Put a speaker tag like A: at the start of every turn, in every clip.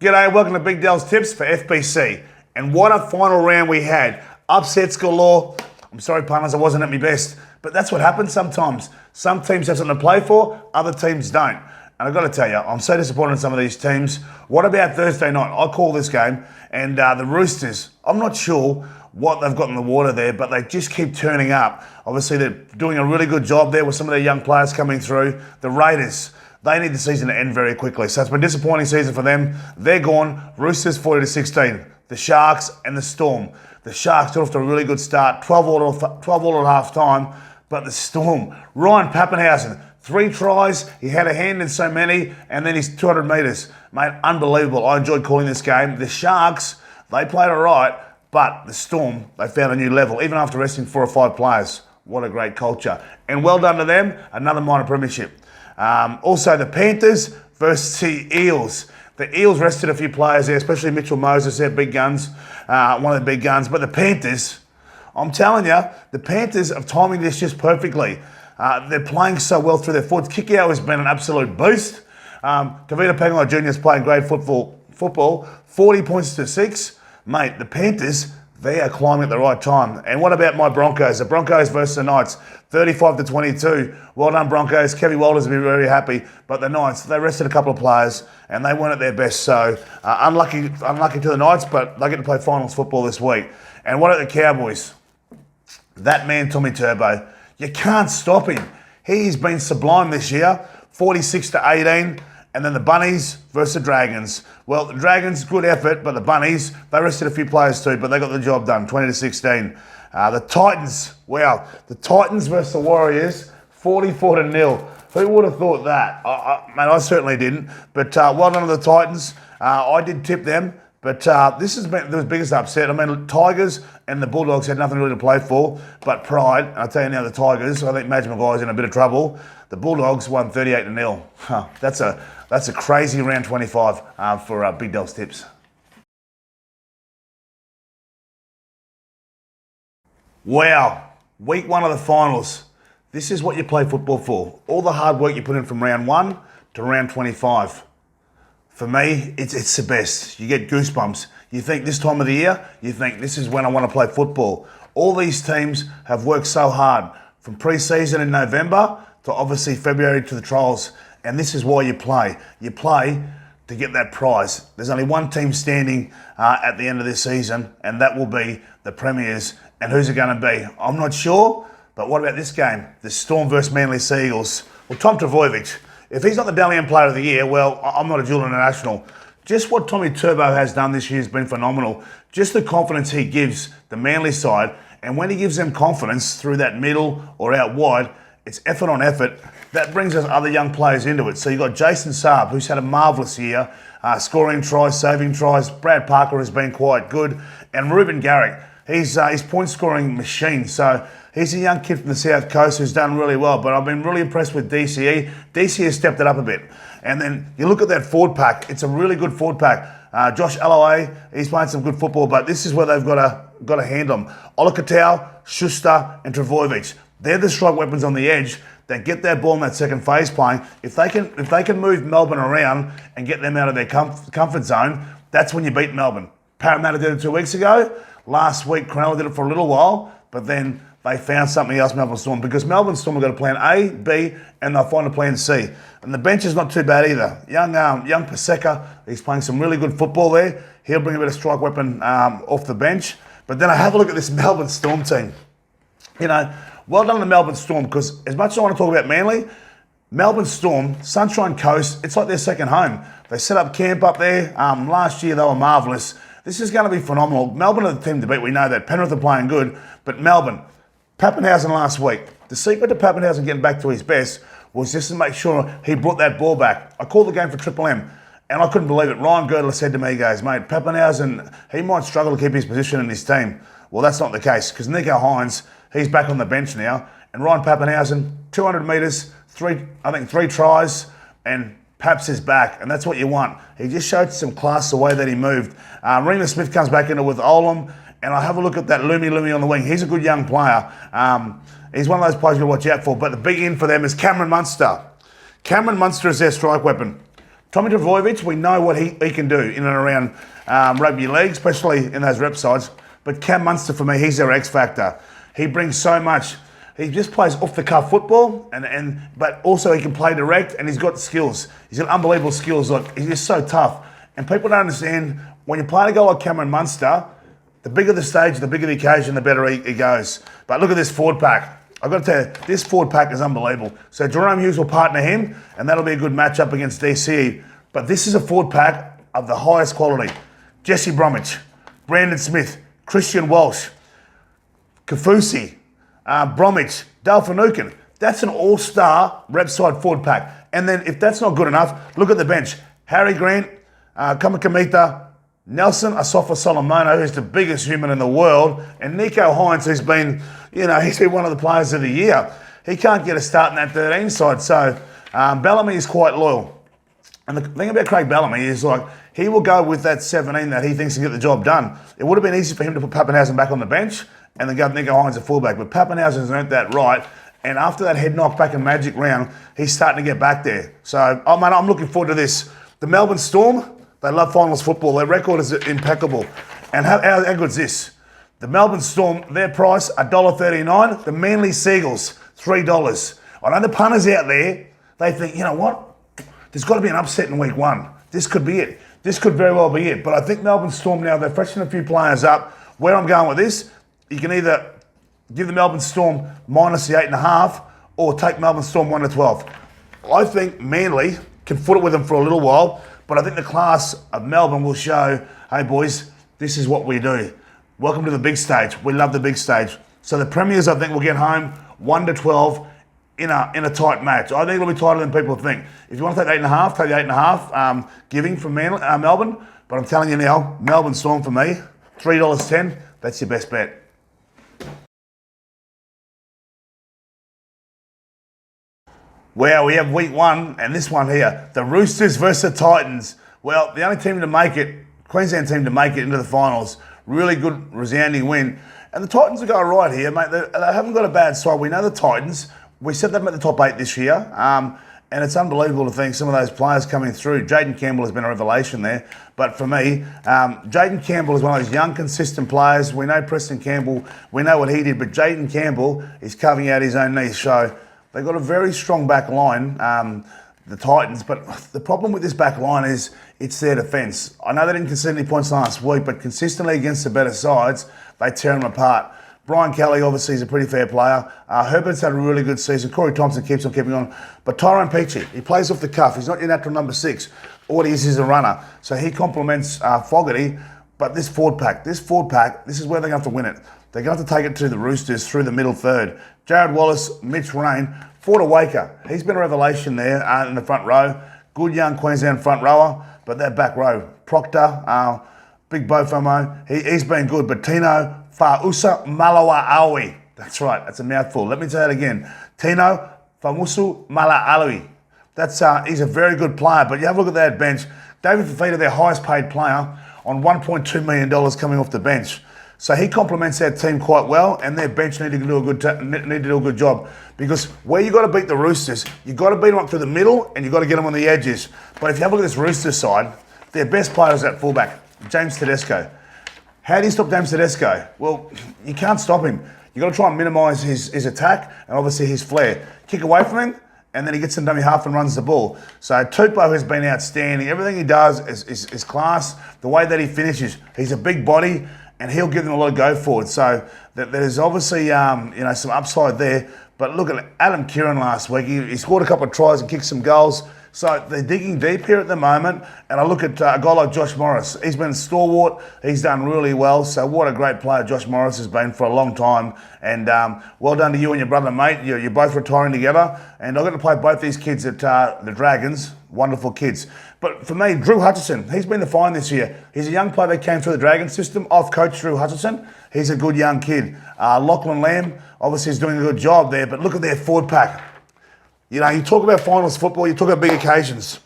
A: G'day, welcome to Big Dell's Tips for FBC. And what a final round we had. Upsets galore. I'm sorry, punters, I wasn't at my best. But that's what happens sometimes. Some teams have something to play for, other teams don't. And I've got to tell you, I'm so disappointed in some of these teams. What about Thursday night? I call this game. And the Roosters, I'm not sure what they've got in the water there, but they just keep turning up. Obviously, they're doing a really good job there with some of their young players coming through. The Raiders, they need the season to end very quickly. So it's been a disappointing season for them. They're gone. Roosters 40-16. The Sharks and the Storm. The Sharks got off to a really good start. 12 all at half time. But the Storm, Ryan Papenhuyzen, 3 tries. He had a hand in so many. And then his 200 metres. Mate, unbelievable. I enjoyed calling this game. The Sharks, they played all right. But the Storm, they found a new level. Even after resting 4 or 5 players. What a great culture. And well done to them. Another minor premiership. Also, the Panthers versus the Eels. The Eels rested a few players there, especially Mitchell Moses, their big guns, one of the big guns. But the Panthers, I'm telling you, the Panthers are timing this just perfectly. They're playing so well through their forwards. Kick-out has been an absolute boost. Tavita Pangai Jr. is playing great football, 40 points to 6. Mate, the Panthers, they are climbing at the right time. And what about my Broncos? The Broncos versus the Knights, 35-22. Well done, Broncos. Kevin Walters will be very happy. But the Knights, they rested a couple of players and they weren't at their best. So unlucky to the Knights, but they get to play finals football this week. And what about the Cowboys? That man, Tommy Turbo, you can't stop him. He's been sublime this year, 46-18. And then the Bunnies versus the Dragons. Well, the Dragons, good effort, but the Bunnies, they rested a few players too, but they got the job done, 20-16. The Titans, wow, the Titans versus the Warriors, 44-0. Who would have thought that? Man, I certainly didn't. But well done to the Titans. I did tip them, but this has been the biggest upset. I mean, Tigers and the Bulldogs had nothing really to play for, but pride. And I'll tell you now, the Tigers, I think Madge Maguire's in a bit of trouble. The Bulldogs won 38-0. That's a crazy round 25 for Big Dell's Tips. Wow, week 1 of the finals. This is what you play football for. All the hard work you put in from round 1 to round 25. For me, it's the best. You get goosebumps. You think this time of the year, you think this is when I want to play football. All these teams have worked so hard from pre-season in November to obviously February to the trials. And this is why you play. You play to get that prize. There's only one team standing at the end of this season, and that will be the Premiers. And who's it going to be? I'm not sure, but what about this game? The Storm versus Manly Seagulls. Well, Tom Trbojevic, if he's not the Dalian Player of the Year, well, I'm not a dual international. Just what Tommy Turbo has done this year has been phenomenal. Just the confidence he gives the Manly side, and when he gives them confidence through that middle or out wide, it's effort on effort. That brings us other young players into it. So you've got Jason Saab, who's had a marvellous year, scoring tries, saving tries. Brad Parker has been quite good. And Ruben Garrick, he's point-scoring machine. So he's a young kid from the South Coast who's done really well. But I've been really impressed with DCE. DCE has stepped it up a bit. And then you look at that forward pack. It's a really good forward pack. Josh Alloway, he's playing some good football, but this is where they've got to handle him. Olakau'atu, Schuster, and Trbojevic. They're the strike weapons on the edge that get that ball in that second phase playing. If they can move Melbourne around and get them out of their comfort zone, that's when you beat Melbourne. Parramatta did it 2 weeks ago. Last week, Cronulla did it for a little while, but then they found something else, Melbourne Storm, because Melbourne Storm have got a plan A, B, and they'll find a plan C. And the bench is not too bad either. Young Paseka, he's playing some really good football there. He'll bring a bit of strike weapon off the bench. But then I have a look at this Melbourne Storm team. You know, well done to the Melbourne Storm, because as much as I want to talk about Manly, Melbourne Storm, Sunshine Coast, it's like their second home. They set up camp up there. Last year they were marvellous. This is going to be phenomenal. Melbourne are the team to beat. We know that. Penrith are playing good. But Melbourne, Papenhuyzen last week. The secret to Papenhuyzen getting back to his best was just to make sure he brought that ball back. I called the game for Triple M, and I couldn't believe it. Ryan Girdler said to me, he goes, mate, Papenhuyzen, he might struggle to keep his position in his team. Well, that's not the case, because Nico Hines, he's back on the bench now. And Ryan Papenhuyzen, 200 metres, I think three tries, and Paps is back, and that's what you want. He just showed some class the way that he moved. Remus Smith comes back into with Olam, and I have a look at that Lumi on the wing. He's a good young player. He's one of those players you watch out for. But the big in for them is Cameron Munster. Cameron Munster is their strike weapon. Tommy Trbojevic, we know what he can do in and around rugby league, especially in those rep sides. But Cam Munster, for me, he's their X factor. He brings so much. He just plays off-the-cuff football, but also he can play direct, and he's got skills. He's got unbelievable skills. Like, he's just so tough. And people don't understand, when you're playing a guy like Cameron Munster, the bigger the stage, the bigger the occasion, the better he goes. But look at this forward pack. I've got to tell you, this forward pack is unbelievable. So Jerome Hughes will partner him, and that'll be a good matchup against DCE. But this is a forward pack of the highest quality. Jesse Bromwich, Brandon Smith, Christian Walsh, Kafusi, Bromwich, Dale Finucane. That's an all-star rep side forward pack. And then if that's not good enough, look at the bench. Harry Grant, Kamakamita, Nelson Asafa Solomono, who's the biggest human in the world, and Nico Hines, who's been, he's been one of the players of the year. He can't get a start in that 13 side. So Bellamy is quite loyal. And the thing about Craig Bellamy is, he will go with that 17 that he thinks can get the job done. It would have been easy for him to put Pappenhausen back on the bench and then go Nico Hines at fullback. But Pappenhausen's earned that right. And after that head knock back in Magic round, he's starting to get back there. So, I'm looking forward to this. The Melbourne Storm, they love finals football. Their record is impeccable. And how good is this? The Melbourne Storm, their price, $1.39. The Manly Seagulls, $3. I know the punters out there, they think, you know what? There's got to be an upset in week one. This could be it. This could very well be it. But I think Melbourne Storm now, they've freshened a few players up. Where I'm going with this, you can either give the Melbourne Storm minus the 8.5 or take Melbourne Storm 1-12. I think Manly can foot it with them for a little while, but I think the class of Melbourne will show, hey boys, this is what we do. Welcome to the big stage. We love the big stage. So the Premiers, I think, will get home 1-12 in a tight match. I think it'll be tighter than people think. If you want to take the 8.5, take the 8.5 giving from Melbourne. But I'm telling you now, Melbourne Storm for me, $3.10. That's your best bet. Well, we have week one, and this one here, the Roosters versus the Titans. Well, the only team to make it, Queensland team to make it into the finals. Really good, resounding win. And the Titans will go right here, mate. They haven't got a bad side. We know the Titans. We set them at the top 8 this year, and it's unbelievable to think some of those players coming through. Jaden Campbell has been a revelation there, but for me, Jaden Campbell is one of those young, consistent players. We know Preston Campbell, we know what he did, but Jaden Campbell is carving out his own niche. So they've got a very strong back line, the Titans, but the problem with this back line is it's their defence. I know they didn't concede any points last week, but consistently against the better sides, they tear them apart. Brian Kelly, obviously, is a pretty fair player. Herbert's had a really good season. Corey Thompson keeps on keeping on. But Tyrone Peachey, he plays off the cuff. He's not your natural number 6. All he is a runner. So he complements Fogarty. But this forward pack, this is where they're going to have to win it. They're going to have to take it to the Roosters through the middle third. Jared Wallace, Mitch Rain, Forder Waker. He's been a revelation there in the front row. Good young Queensland front rower. But that back row, Proctor, Big Bofomo, he's been good. But Tino Fa'usa Malawa'awi. That's right, that's a mouthful. Let me say that again. Tino Famusu Mala'awi. He's a very good player, but you have a look at that bench. David Fafita, their highest paid player, on $1.2 million coming off the bench. So he complements that team quite well, and their bench need to do a good job. Because where you got to beat the Roosters, you got to beat them up through the middle, and you got to get them on the edges. But if you have a look at this Roosters side, their best player is at fullback, James Tedesco. How do you stop James Tedesco? Well, you can't stop him. You've got to try and minimise his attack and obviously his flair. Kick away from him, and then he gets in dummy half and runs the ball. So Tupou has been outstanding. Everything he does is class. The way that he finishes, he's a big body, and he'll give them a lot of go forward. So there's obviously some upside there. But look at Adam Kieran last week. He scored a couple of tries and kicked some goals. So they're digging deep here at the moment. And I look at a guy like Josh Morris. He's been stalwart. He's done really well. So what a great player Josh Morris has been for a long time. And well done to you and your brother, mate. You're both retiring together. And I got to play both these kids at the Dragons. Wonderful kids. But for me, Drew Hutchison, he's been the find this year. He's a young player that came through the Dragon system. I've coached Drew Hutchison. He's a good young kid. Lachlan Lamb, obviously, is doing a good job there. But look at their forward pack. You know, you talk about finals football, you talk about big occasions.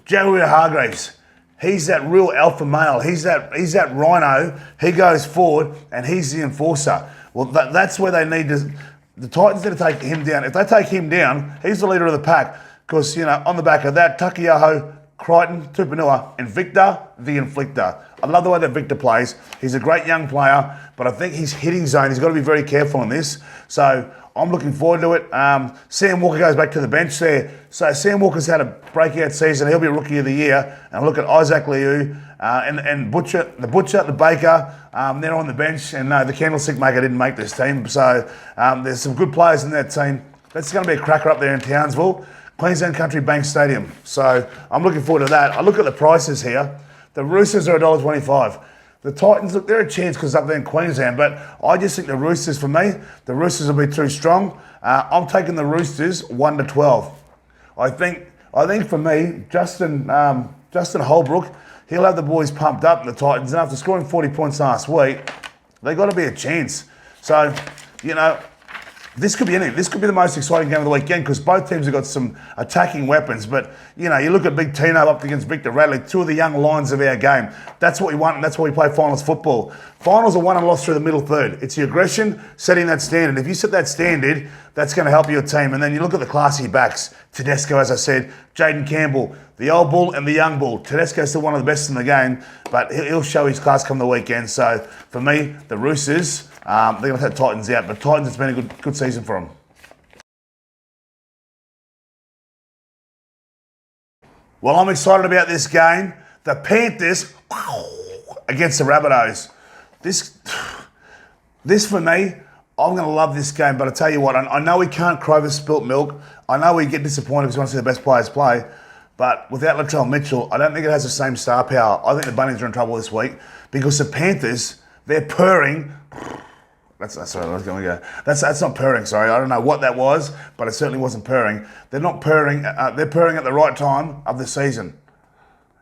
A: Jaguar Hargreaves, he's that real alpha male. He's that rhino. He goes forward, and he's the enforcer. Well, that's where they need to. The Titans need to take him down. If they take him down, he's the leader of the pack. Because, on the back of that, Takiyaho Crichton, Tupanua, and Victor, the Inflictor. I love the way that Victor plays. He's a great young player, but I think his hitting zone, he's got to be very careful in this. So I'm looking forward to it. Sam Walker goes back to the bench there. So Sam Walker's had a breakout season. He'll be Rookie of the Year. And look at Isaac Liu and Butcher, the Baker. They're on the bench. And no, the Candlestick Maker didn't make this team. So there's some good players in that team. That's going to be a cracker up there in Townsville. Queensland Country Bank Stadium. So I'm looking forward to that. I look at the prices here. The Roosters are $1.25. The Titans, look, they're a chance because up there in Queensland, but I just think the Roosters, for me, the Roosters will be too strong. I'm taking the Roosters 1-12. I think for me, Justin Holbrook, he'll have the boys pumped up in the Titans, and after scoring 40 points last week, they got to be a chance. So, you know, this could be anything. This could be the most exciting game of the weekend because both teams have got some attacking weapons. But, you know, you look at Big Tino up against Victor Radley, two of the young lions of our game. That's what we want, and that's why we play finals football. Finals are won and lost through the middle third. It's the aggression, setting that standard. If you set that standard, that's going to help your team. And then you look at the classy backs. Tedesco, as I said, Jaden Campbell, the old bull and the young bull. Tedesco's still one of the best in the game, but he'll show his class come the weekend. So, for me, the Roosters, they're going to take Titans out, but Titans, it's been a good season for them. Well, I'm excited about this game. The Panthers against the Rabbitohs. This for me, I'm going to love this game, but I tell you what, I know we can't cry for spilt milk. I know we get disappointed because we want to see the best players play, but without Latrell Mitchell, I don't think it has the same star power. I think the Bunnies are in trouble this week because the Panthers, they're purring. That's sorry, I was going to go. That's not purring. Sorry, I don't know what that was, but it certainly wasn't purring. They're not purring. They're purring at the right time of the season,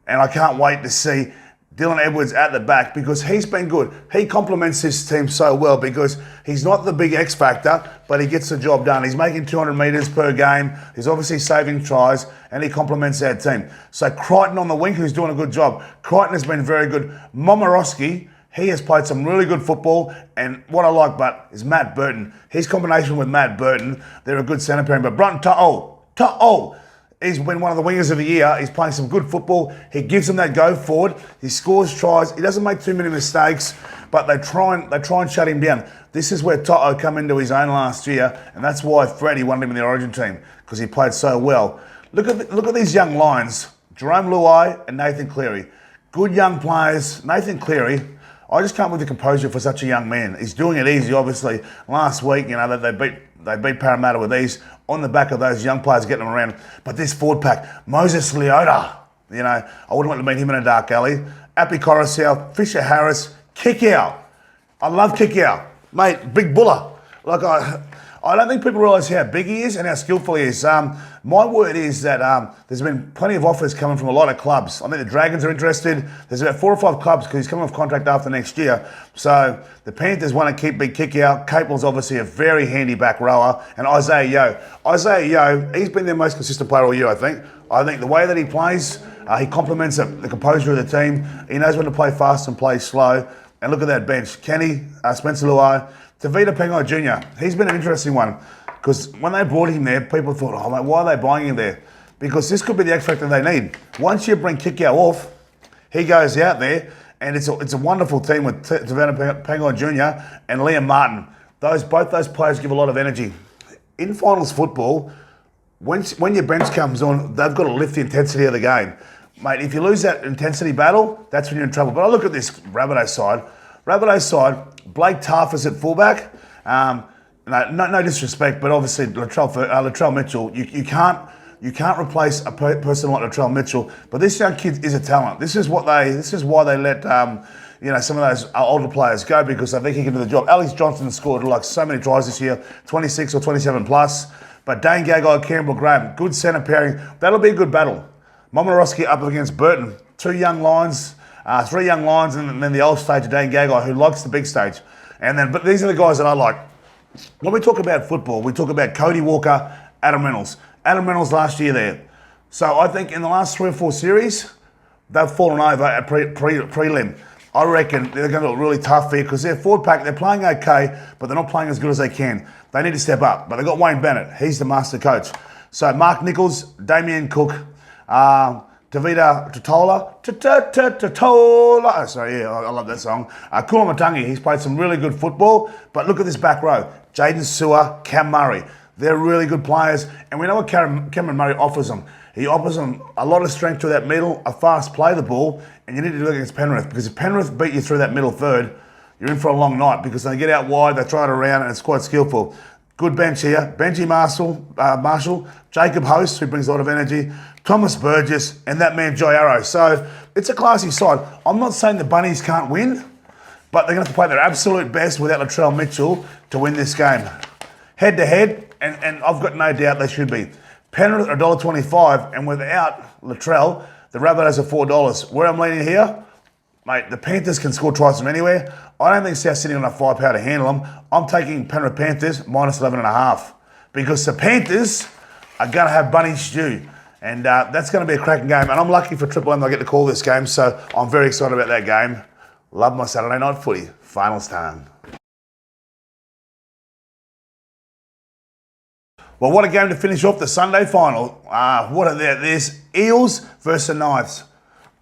A: and I can't wait to see Dylan Edwards at the back because he's been good. He complements his team so well because he's not the big X factor, but he gets the job done. He's making 200 metres per game. He's obviously saving tries, and he complements our team. So Crichton on the wing, who's doing a good job. Crichton has been very good. Momorowski, he has played some really good football, and what I like but is Matt Burton. His combination with Matt Burton, they're a good centre pairing. But Brunton Ta'o, he's been one of the wingers of the year. He's playing some good football. He gives them that go forward. He scores tries. He doesn't make too many mistakes, but they try and shut him down. This is where Ta'o come into his own last year, and that's why Freddie wanted him in the Origin team because he played so well. Look at these young lions: Jerome Luai and Nathan Cleary. Good young players. Nathan Cleary, I just can't believe the composure for such a young man. He's doing it easy, obviously. Last week, you know, they beat Parramatta with ease on the back of those young players getting them around. But this forward pack, Moses Leota, you know, I wouldn't want to meet him in a dark alley. Appy Coruscant, Fisher Harris, Kick Out. I love Kick Out. Mate, big buller. Like I don't think people realise how big he is and how skillful he is. My word is that there's been plenty of offers coming from a lot of clubs. I think the Dragons are interested. There's about 4 or 5 clubs because he's coming off contract after next year. So the Panthers want to keep big Kick Out. Capel's obviously a very handy back rower. And Isaiah Yeo, he's been their most consistent player all year, I think. I think the way that he plays, he complements the composure of the team. He knows when to play fast and play slow. And look at that bench. Kenny, Spencer Luai, Tavita Pengai Jr. He's been an interesting one because when they brought him there, people thought, oh, mate, why are they buying him there? Because this could be the X factor they need. Once you bring Kikau off, he goes out there, and it's a wonderful team with Tavita Pengai Jr. and Liam Martin. Both those players give a lot of energy. In finals football, when your bench comes on, they've got to lift the intensity of the game. Mate, if you lose that intensity battle, that's when you're in trouble. But I look at this Rabbitohs side. Rabbitohs side, Blake Taafas at fullback. No disrespect, but obviously Latrell Mitchell, you can't replace a person like Latrell Mitchell. But this young kid is a talent. This is why they let some of those older players go, because I think he can do the job. Alex Johnson scored like so many tries this year, 26 or 27 plus. But Dane Gagai, Campbell Graham, good centre pairing. That'll be a good battle. Momorowski up against Burton. 3 young lions, and then the old stage of Dane Gagai, who likes the big stage. But these are the guys that I like. When we talk about football, we talk about Cody Walker, Adam Reynolds. Adam Reynolds last year there. So I think in the last 3 or 4 series, they've fallen over at prelim. I reckon they're going to look really tough here because their forward pack, they're playing okay, but they're not playing as good as they can. They need to step up. But they've got Wayne Bennett. He's the master coach. So Mark Nichols, Damien Cook, Tavita Totola. Totola. Oh, sorry, yeah, I love that song. Kulamatangi, he's played some really good football, but look at this back row. Jaden Sewer, Cam Murray. They're really good players, and we know what Cameron Murray offers them. He offers them a lot of strength to that middle, a fast play the ball, and you need to do it against Penrith, because if Penrith beat you through that middle third, you're in for a long night, because they get out wide, they try it around, and it's quite skillful. Good bench here. Benji Marshall, Jacob Host, who brings a lot of energy, Thomas Burgess, and that man Joy Arrow. So it's a classy side. I'm not saying the Bunnies can't win, but they're going to have to play their absolute best without Latrell Mitchell to win this game. Head to head, and I've got no doubt they should be. Penrith are $1.25, and without Latrell, the Rabbitohs are $4. Where I'm leaning here, mate, the Panthers can score tries from anywhere. I don't think South Sydney have enough firepower to handle them. I'm taking Penrith Panthers minus 11.5, because the Panthers are going to have Bunny stew, and that's going to be a cracking game. And I'm lucky for Triple M I get to call this game, so I'm very excited about that game. Love my Saturday night footy. Finals time. Well, what a game to finish off the Sunday final. What are there? There's Eels versus the Knights.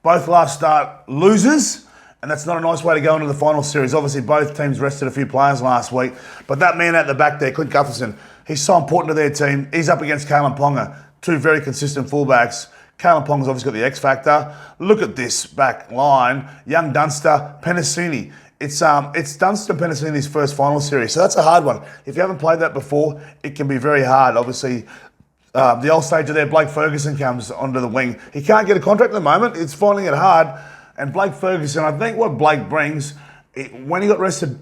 A: Both last start losers, and that's not a nice way to go into the final series. Obviously, both teams rested a few players last week, but that man at the back there, Clint Gutherson, he's so important to their team. He's up against Kalen Ponga, two very consistent fullbacks. Kalen Ponga's obviously got the X factor. Look at this back line. Young Dunster, Penasini. It's Dunster and Penasini's first final series, so that's a hard one. If you haven't played that before, it can be very hard. Obviously, the old stage of there, Blake Ferguson comes onto the wing. He can't get a contract at the moment. It's finding it hard. And Blake Ferguson, I think what Blake brings, when he got rested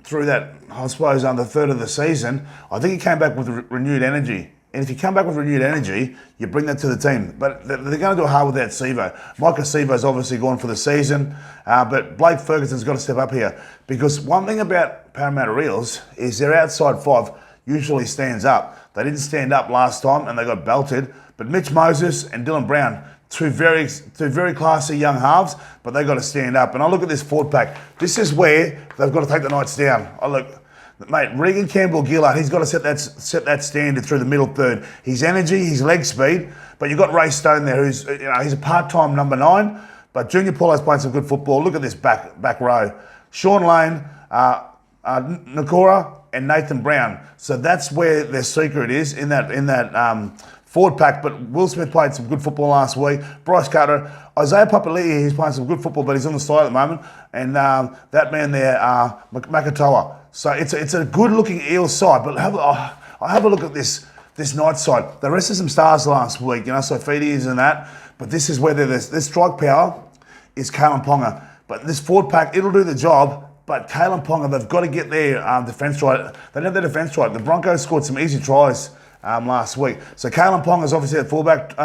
A: through that, I suppose, the third of the season, I think he came back with renewed energy. And if you come back with renewed energy, you bring that to the team. But they're going to do it hard without Sevo. Micah Sevo's obviously gone for the season, but Blake Ferguson's got to step up here. Because one thing about Parramatta Eels is their outside five usually stands up. They didn't stand up last time and they got belted. But Mitch Moses and Dylan Brown, two very classy young halves, but they got to stand up. And I look at this forward pack. This is where they've got to take the Knights down. I look. Mate, Regan Campbell-Gillard, he's got to set that standard through the middle third. His energy, his leg speed, but you've got Ray Stone there, who's he's a part-time number 9, but Junior Paulo's playing some good football. Look at this back row: Sean Lane, Nakora, and Nathan Brown. So that's where their secret is in that forward pack. But Will Smith played some good football last week. Bryce Carter, Isaiah Papali'i, he's playing some good football, but he's on the side at the moment. And that man there, Makatoa. So it's a good-looking Eels side, but I have a look at this Knights side. They rested some stars last week, so Feedies and that, but this is where their strike power is Kalen Ponga. But this forward pack, it'll do the job, but Kalen Ponga, they've got to get their defence right. They don't have their defence right. The Broncos scored some easy tries last week. So Kalen Ponga's obviously at fullback.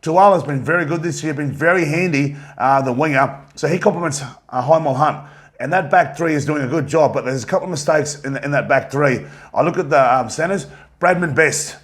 A: Tuala's been very good this year, been very handy, the winger. So he complements Heimel Hunt. And that back three is doing a good job, but there's a couple of mistakes in that back three. I look at the centres. Bradman Best.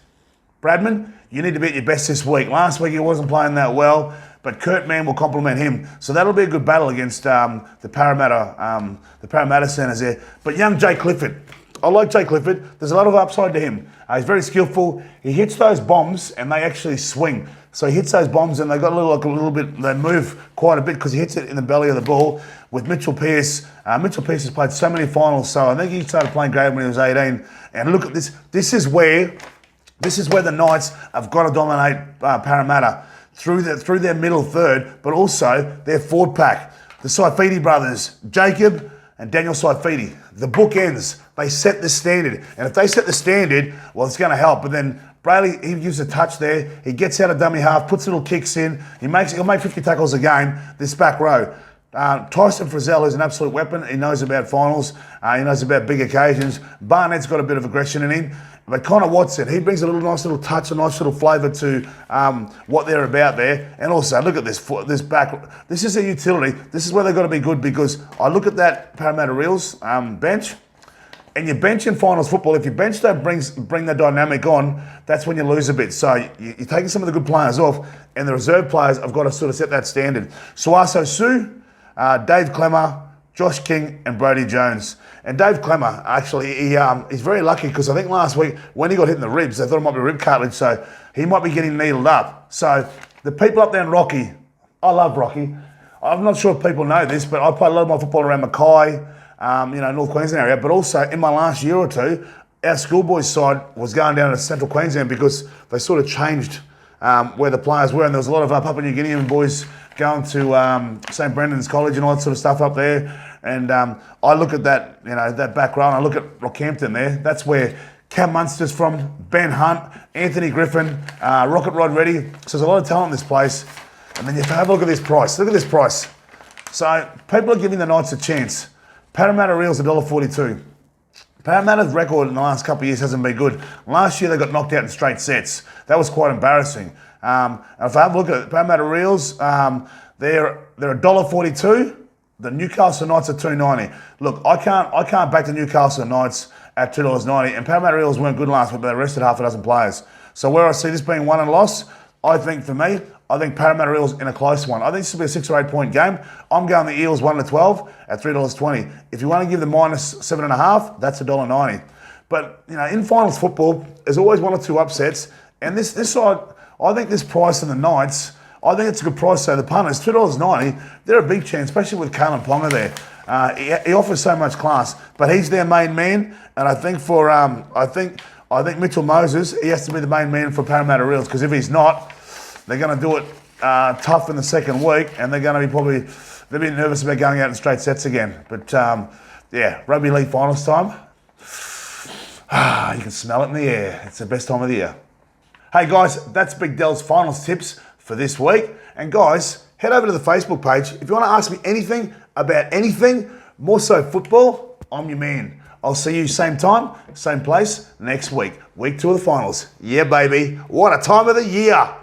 A: Bradman, you need to be at your best this week. Last week he wasn't playing that well, but Kurt Mann will complement him. So that'll be a good battle against the Parramatta centres there. But young Jay Clifford. I like Jay Clifford. There's a lot of upside to him. He's very skillful. He hits those bombs and they actually swing. So he hits those bombs and they got a little bit, they move quite a bit because he hits it in the belly of the ball. With Mitchell Pearce, Mitchell Pearce has played so many finals, so I think he started playing grade when he was 18. And look at this. This is where the Knights have got to dominate Parramatta through their middle third, but also their forward pack. The Saifidi brothers, Jacob and Daniel Saifidi, the bookends, they set the standard. And if they set the standard, well, it's going to help. But then Brayley, he gives a touch there. He gets out of dummy half, puts little kicks in. He'll make 50 tackles a game, this back row. Tyson Frizzell is an absolute weapon. He knows about finals. He knows about big occasions. Barnett's got a bit of aggression in him. But Connor Watson, he brings a nice little touch, a nice little flavour to what they're about there. And also, look at this back. This is a utility. This is where they've got to be good, because I look at that Parramatta Eels bench, and your bench in finals football, if your bench don't bring the dynamic on, that's when you lose a bit. So you're taking some of the good players off, and the reserve players have got to sort of set that standard. Suaso Sue, Dave Clemmer, Josh King and Brodie Jones. And Dave Clemmer, actually, he's very lucky, because I think last week when he got hit in the ribs, they thought it might be rib cartilage, so he might be getting needled up. So The people up there in Rocky, I love Rocky. I'm not sure if people know this, but I played a lot of my football around Mackay, North Queensland area. But also in my last year or two, our schoolboys side was going down to Central Queensland because they sort of changed where the players were, and there was a lot of Papua New Guinean boys going to St Brendan's College and all that sort of stuff up there. And I look at that, that back row, and I look at Rockhampton there. That's where Cam Munster's from, Ben Hunt, Anthony Griffin, Rocket Rod Reddy. So there's a lot of talent in this place. And then you have to have a look at this price. Look at this price. So people are giving the Knights a chance. Parramatta Eels $1.42. Parramatta's record in the last couple of years hasn't been good. Last year they got knocked out in straight sets. That was quite embarrassing. And if I have a look at Parramatta Eels, they're $1.42. The Newcastle Knights are $2.90. Look, I can't back the Newcastle Knights at $2.90. And Parramatta Eels weren't good last week, but they rested half a dozen players. So where I see this being won and lost, I think Parramatta Eels in a close one. I think this will be a 6 or 8 point game. I'm going the Eels 1-12 at $3.20. If you want to give the minus 7.5, that's $1.90. But in finals football, there's always one or two upsets. And this side, I think this price in the Knights, I think it's a good price. So the punters, $2.90, they're a big chance, especially with Kalen Ponga there. He offers so much class, but he's their main man. And I think I think Mitchell Moses, he has to be the main man for Parramatta Eels, because if he's not, they're going to do it tough in the second week, and they're going to be they'll be nervous about going out in straight sets again. But rugby league finals time. You can smell it in the air. It's the best time of the year. Hey guys, that's Big Dell's finals tips for this week. And guys, head over to the Facebook page. If you want to ask me anything about anything, more so football, I'm your man. I'll see you same time, same place next week. Week 2 of the finals. Yeah, baby. What a time of the year.